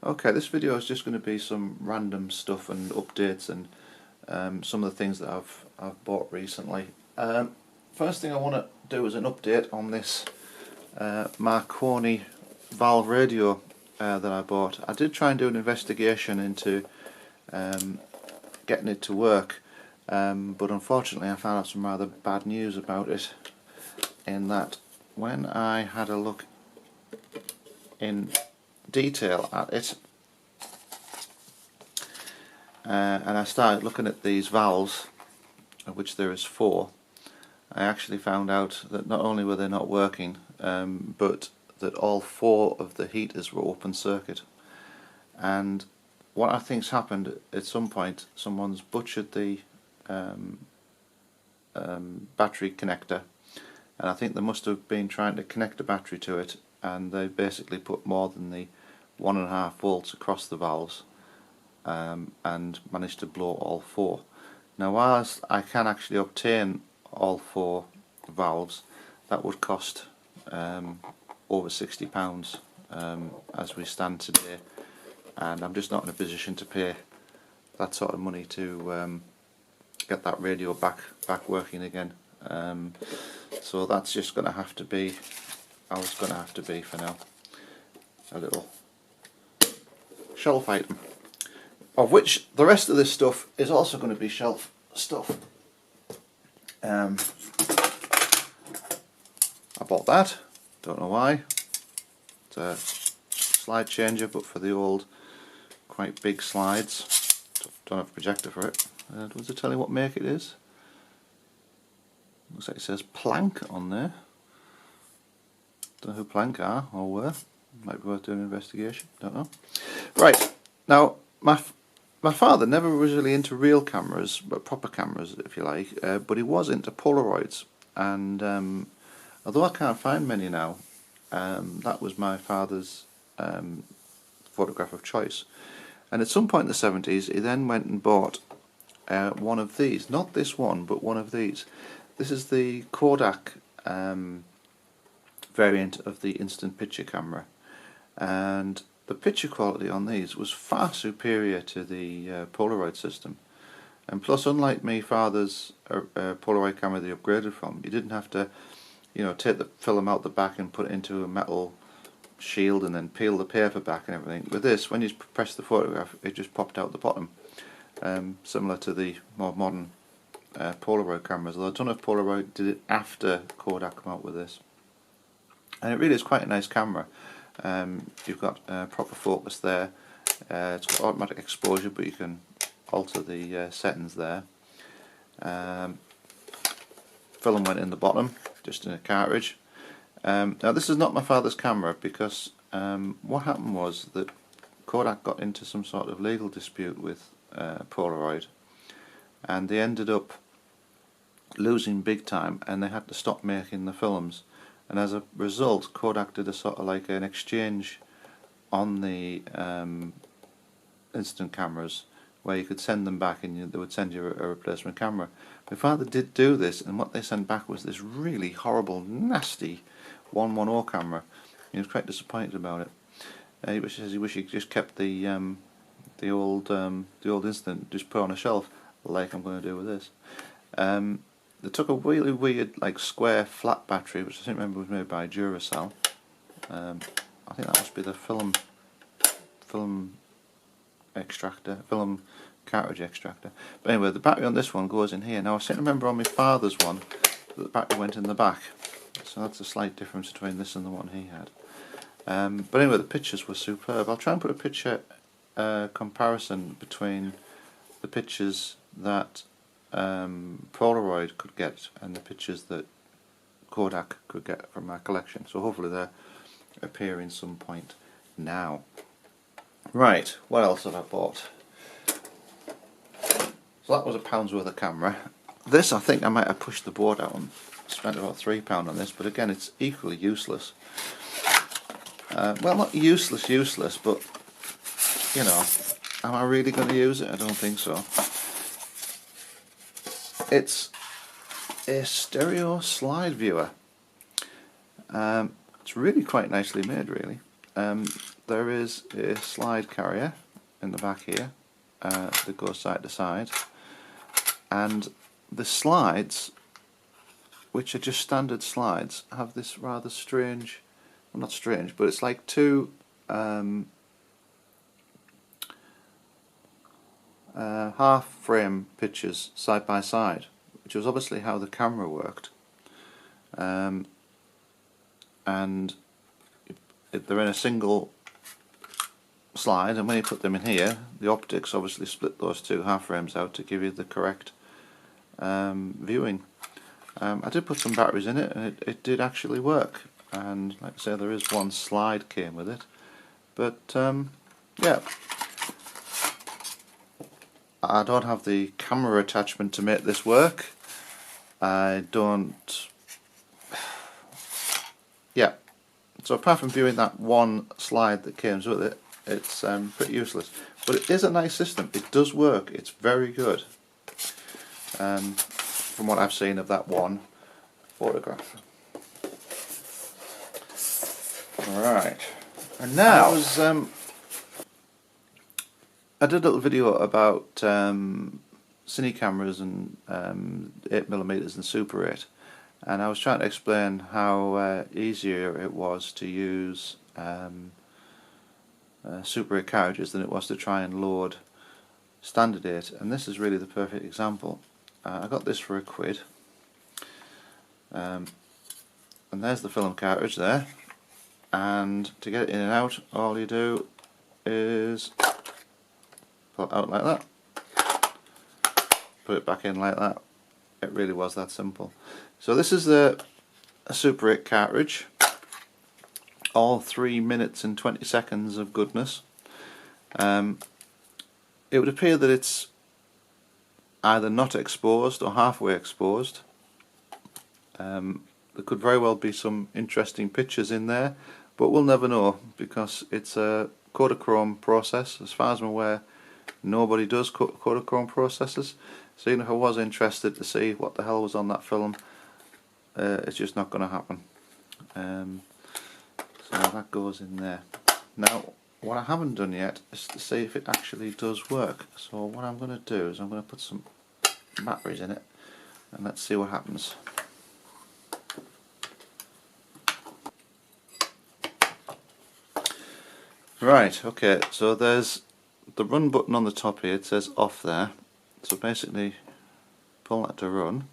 Okay, this video is just going to be some random stuff and updates and some of the things that I've bought recently. First thing I want to do is an update on this Marconi valve radio that I bought. I did try and do an investigation into getting it to work, but unfortunately I found out some rather bad news about it, in that when I had a look in detail at it and I started looking at these valves, of which there is 4, I actually found out that not only were they not working, but that all 4 of the heaters were open circuit. And what I think's happened, at some point someone's butchered the battery connector, and I think they must have been trying to connect a battery to it, and they basically put more than the 1.5 volts across the valves and managed to blow all 4. Now, whilst I can actually obtain all 4 valves, that would cost over £60 as we stand today, and I'm just not in a position to pay that sort of money to get that radio back working again. So that's just going to have to be, for now, a little shelf item, of which the rest of this stuff is also going to be shelf stuff. I bought that, don't know why. It's a slide changer, but for the old quite big slides. Don't have a projector for it. Does it tell you what make it is? Looks like it says Plank on there. Don't know who Plank are or were. Might be worth doing an investigation. Don't know. Right, now my father never was really into real cameras, but proper cameras, if you like. But he was into Polaroids, and although I can't find many now, that was my father's photograph of choice. And at some point in the 70s, he then went and bought one of these. Not this one, but one of these. This is the Kodak variant of the instant picture camera, and the picture quality on these was far superior to the Polaroid system. And plus, unlike my father's Polaroid camera they upgraded from, you didn't have to, take the film out the back and put it into a metal shield and then peel the paper back and everything. With this, when you press the photograph, it just popped out the bottom, similar to the more modern Polaroid cameras. Although I don't know if Polaroid did it after Kodak came out with this. And it really is quite a nice camera. You've got proper focus there. It's got automatic exposure, but you can alter the settings there. Film went in the bottom, just in a cartridge. Now this is not my father's camera, because what happened was that Kodak got into some sort of legal dispute with Polaroid, and they ended up losing big time, and they had to stop making the films. And as a result, Kodak did a sort of like an exchange on the instant cameras, where you could send them back and they would send you a replacement camera. My father did do this, and what they sent back was this really horrible, nasty 110 camera. He was quite disappointed about it. He wishes he just kept the old instant, just put on a shelf, like I'm going to do with this. They took a really weird, like, square flat battery, which I think remember was made by Duracell. I think that must be the film cartridge extractor. But anyway, the battery on this one goes in here. Now I seem to remember on my father's one that the battery went in the back, so that's a slight difference between this and the one he had. But anyway, the pictures were superb. I'll try and put a picture comparison between the pictures that Polaroid could get and the pictures that Kodak could get from my collection. So hopefully they're appearing some point now. Right, what else have I bought? So that was £1 worth of camera. This, I think I might have pushed the board out and spent about £3 on this, but again it's equally useless. Well, not useless, but am I really going to use it? I don't think so. It's a stereo slide viewer. It's really quite nicely made, really. there is a slide carrier in the back here that goes side to side, and the slides, which are just standard slides, have this rather strange, well, not strange, but it's like two half frame pictures side by side, which was obviously how the camera worked, and they're in a single slide, and when you put them in here, the optics obviously split those two half frames out to give you the correct viewing. I did put some batteries in it, and it did actually work, and like I say, there is one slide came with it, but yeah, I don't have the camera attachment to make this work. I don't, yeah, so apart from viewing that one slide that comes with it, it's pretty useless, but it is a nice system. It does work, it's very good, from what I've seen of that one photograph. Alright, and now I did a little video about Cine cameras and 8mm and Super 8, and I was trying to explain how easier it was to use Super 8 carriages than it was to try and load standard 8, and this is really the perfect example. I got this for £1, and there's the film cartridge there, and to get it in and out, all you do is pull it out like that, put it back in like that. It really was that simple. So this is a Super 8 cartridge, all 3 minutes and 20 seconds of goodness. It would appear that it's either not exposed or halfway exposed. There could very well be some interesting pictures in there, but we'll never know, because it's a Kodachrome process. As far as I'm aware, nobody does Kodachrome processes, so even if I was interested to see what the hell was on that film, it's just not going to happen. So that goes in there. Now, what I haven't done yet is to see if it actually does work. So what I'm going to do is I'm going to put some batteries in it, and let's see what happens. Right, okay, so there's the run button on the top here. It says off there, so basically pull that to run.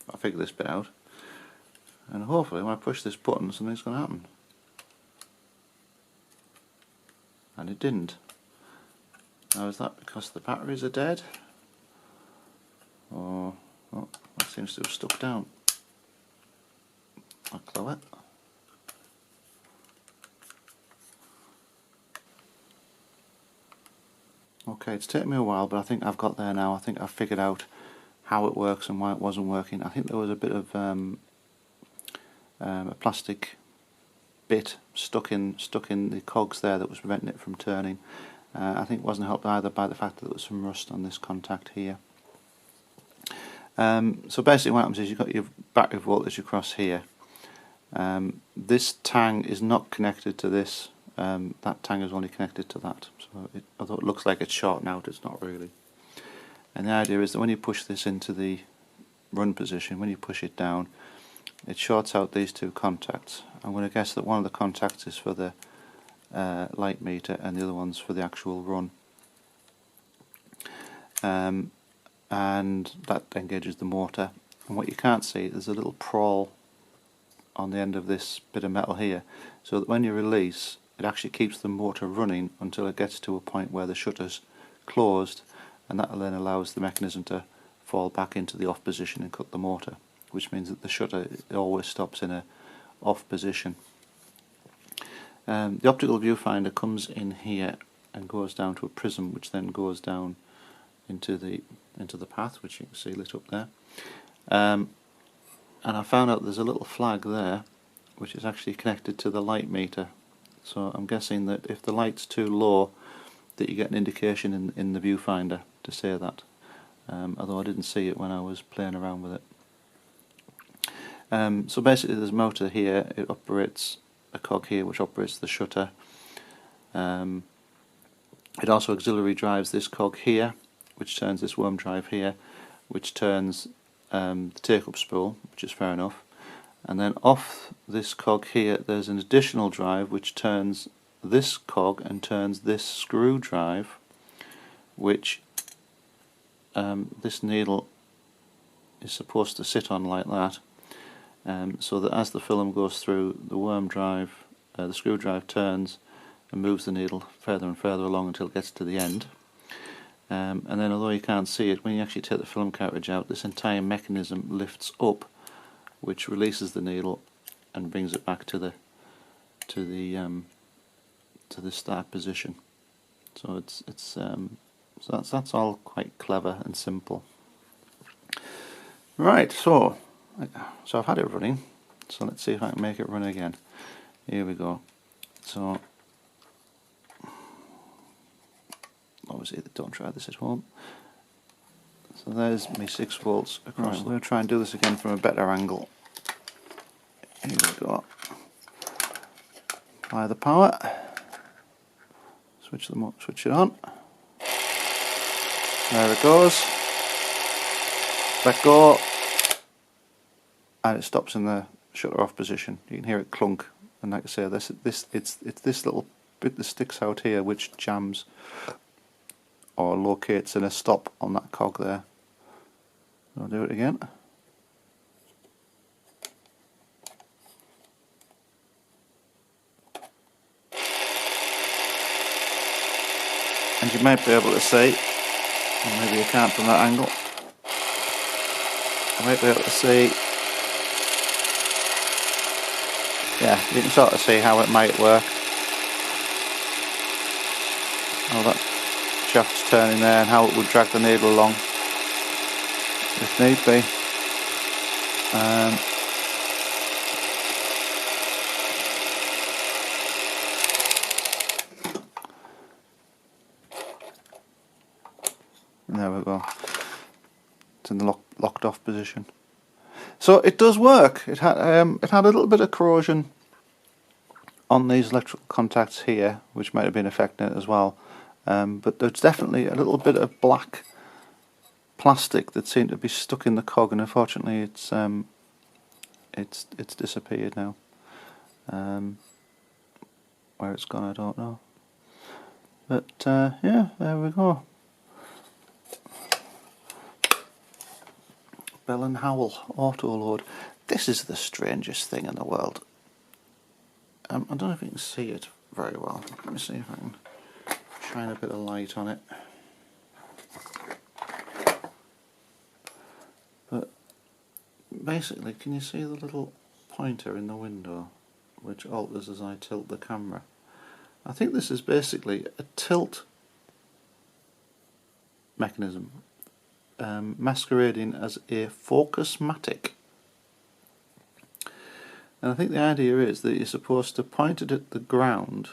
I'll figure this bit out, and hopefully when I push this button something's going to happen. And it didn't. Now, is that because the batteries are dead? Or, oh, that seems to have stuck down. I'll close it. Okay, it's taken me a while, but I think I've got there now. I think I've figured out how it works and why it wasn't working. I think there was a bit of a plastic bit stuck in the cogs there that was preventing it from turning. I think it wasn't helped either by the fact that there was some rust on this contact here. So basically what happens is you've got your battery voltage across here. This tang is not connected to this. That tang is only connected to that. So although it looks like it's shorting out, it's not really. And the idea is that when you push this into the run position, when you push it down, it shorts out these two contacts. I'm going to guess that one of the contacts is for the light meter and the other one's for the actual run. And that engages the motor. And what you can't see, there's a little prowl on the end of this bit of metal here, so that when you release, it actually keeps the motor running until it gets to a point where the shutter's closed, and that then allows the mechanism to fall back into the off position and cut the motor, which means that the shutter always stops in a off position. The optical viewfinder comes in here and goes down to a prism, which then goes down into the path, which you can see lit up there. And I found out there's a little flag there which is actually connected to the light meter. So I'm guessing that if the light's too low, that you get an indication in the viewfinder to say that, although I didn't see it when I was playing around with it. So basically there's a motor here, it operates a cog here which operates the shutter, It also auxiliary drives this cog here, which turns this worm drive here, which turns the take-up spool, which is fair enough. And then off this cog here there's an additional drive which turns this cog and turns this screw drive, which this needle is supposed to sit on like that, so that as the film goes through, the worm drive, the screw drive turns and moves the needle further and further along until it gets to the end. And then, although you can't see it, when you actually take the film cartridge out, this entire mechanism lifts up, which releases the needle and brings it back to the start position. So that's all quite clever and simple. Right, so I've had it running. So let's see if I can make it run again. Here we go. So obviously don't try this at home. So there's my 6 volts across. Right, we're going to try and do this again from a better angle. Here we go. Apply the power. Switch it on. There it goes. Let go, and it stops in the shutter off position. You can hear it clunk, and like I say, it's this little bit that sticks out here which jams or locates in a stop on that cog there. I'll do it again. And you might be able to see, or maybe you can't from that angle, you might be able to see, yeah, you can sort of see how it might work. How that shaft's turning there and how it would drag the needle along if need be. And there we go. It's in the locked off position. So it does work. It had a little bit of corrosion on these electrical contacts here, which might have been affecting it as well. But there's definitely a little bit of black plastic that seemed to be stuck in the cog, and unfortunately it's disappeared now. Where it's gone, I don't know. But yeah, there we go. Bell & Howell auto load. This is the strangest thing in the world. I don't know if you can see it very well. Let me see if I can shine a bit of light on it. But basically, can you see the little pointer in the window which alters as I tilt the camera? I think this is basically a tilt mechanism, masquerading as a Focusmatic. And I think the idea is that you're supposed to point it at the ground.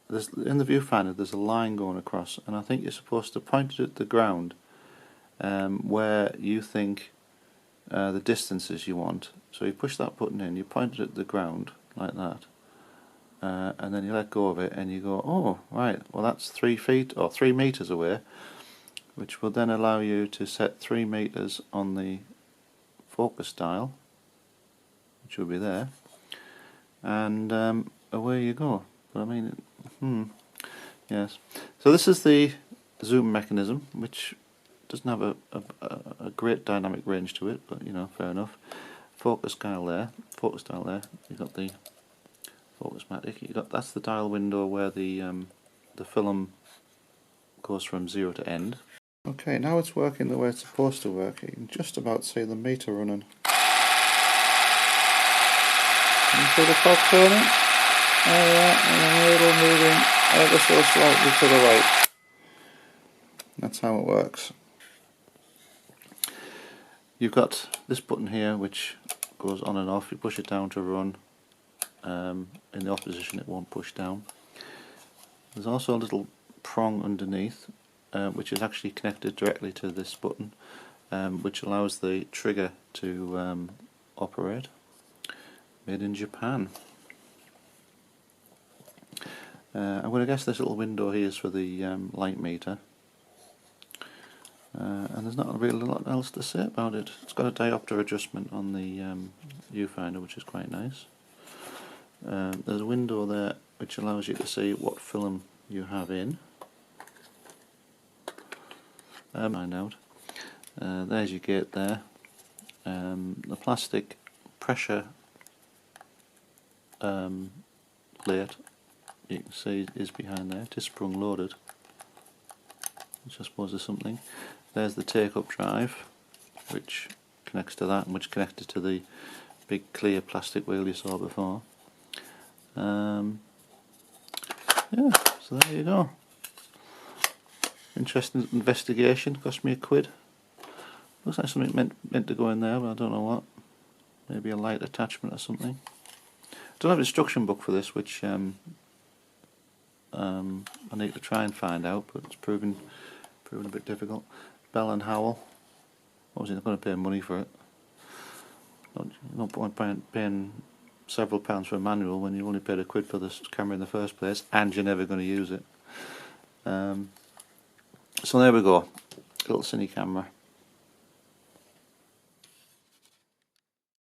In the viewfinder there's a line going across, and I think you're supposed to point it at the ground where you think the distances you want. So you push that button in, you point it at the ground like that, and then you let go of it and you go, oh right, well that's 3 feet or 3 meters away, which will then allow you to set 3 meters on the focus dial, which will be there, and away you go. But I mean, yes. So this is the zoom mechanism, which doesn't have a great dynamic range to it, but you know, fair enough. Focus dial there. You've got the Focusmatic. That's the dial window where the film goes from 0 to end. Okay, now it's working the way it's supposed to work. You can just about see the meter running. You see the clock turning? And the needle moving ever so slightly to the right. That's how it works. You've got this button here which goes on and off. You push it down to run. In the off position it won't push down. There's also a little prong underneath, which is actually connected directly to this button, which allows the trigger to operate. Made in Japan. I'm going to guess this little window here is for the light meter. And there's not really a lot else to say about it. It's got a diopter adjustment on the viewfinder, which is quite nice. There's a window there which allows you to see what film you have in. Find out. There's your gate there. The plastic pressure plate, you can see, is behind there. It is sprung loaded, which I suppose is something. There's the take-up drive, which connects to that, and which connected to the big clear plastic wheel you saw before. Yeah, so there you go. Interesting investigation. Cost me £1. Looks like something meant to go in there, but I don't know what. Maybe a light attachment or something. Don't have an instruction book for this, which I need to try and find out, but it's proven a bit difficult. Bell and Howell. Obviously, they're going to pay money for it. No point paying several pounds for a manual when you only paid £1 for this camera in the first place, and you're never going to use it. So there we go, little Cini camera.